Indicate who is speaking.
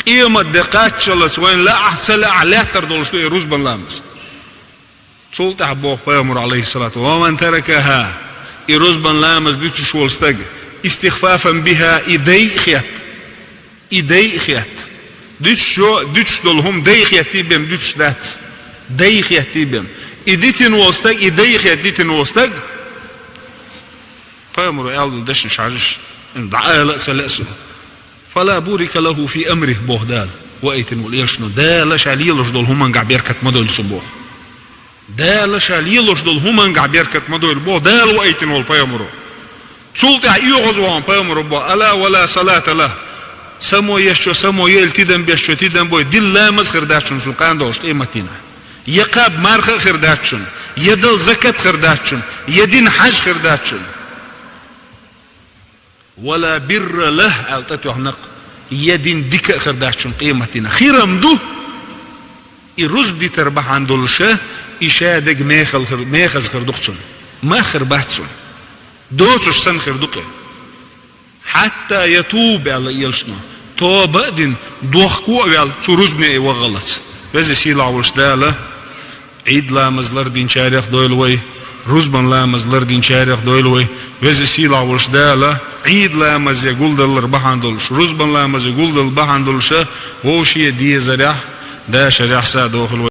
Speaker 1: إيما الدقات شلس وين لا أحسن عليه تردولش يروز بن لامس سلطة حبوه بيامر عليه الصلاة ومن تركها يروز بن لامس ديتش شولستج استخفافا بها إيدي خيات ديتش دولهم دي خياتي بهم ديتش دات دي خياتي بهم إيديتين وستج إيدي خياتيتين وستج بيامر يالد دشن شعرش إن دعاء لأس لأسه فلا بورك له في أمره بوهدال وأيتن واليشنو دال شاليلش دول هم انقع بيركت مدول سبوه دال شاليلش دول هم انقع بيركت مدول بوه دال وأيتن والبيامرو سلطة يغزوان بيامرو بوه ألا ولا صلاة له سمو يشو سمو يلتدن بيشو تدن بوه دل لامز خرداتشن سلقان دوشت إيمتنا يقاب مارخ خرداتشن يدل زكاة خرداتشن يدين حج خرداتشن ولا بر له ألتتو هنق يدين ديك خرداتشن قيمتنا خيرم دو يرز دي تربح عن دولشه إشادق ميخز خردوقتسن ما خرباتسن دوتش سن خردوقه حتى يتوب على يلشنا توبة دين دوخكو على تروز بني وغلط بس يسيل عولش داله عيد لامز لردين شارخ دويلوي روزبان لامز لردين شارخ دويلوي بس يسيل عولش داله عيد لامز يقول دل ربحان دولش روزبان لامز يقول دل بحان دولش ووشي دي زريح دا شريح سادوخ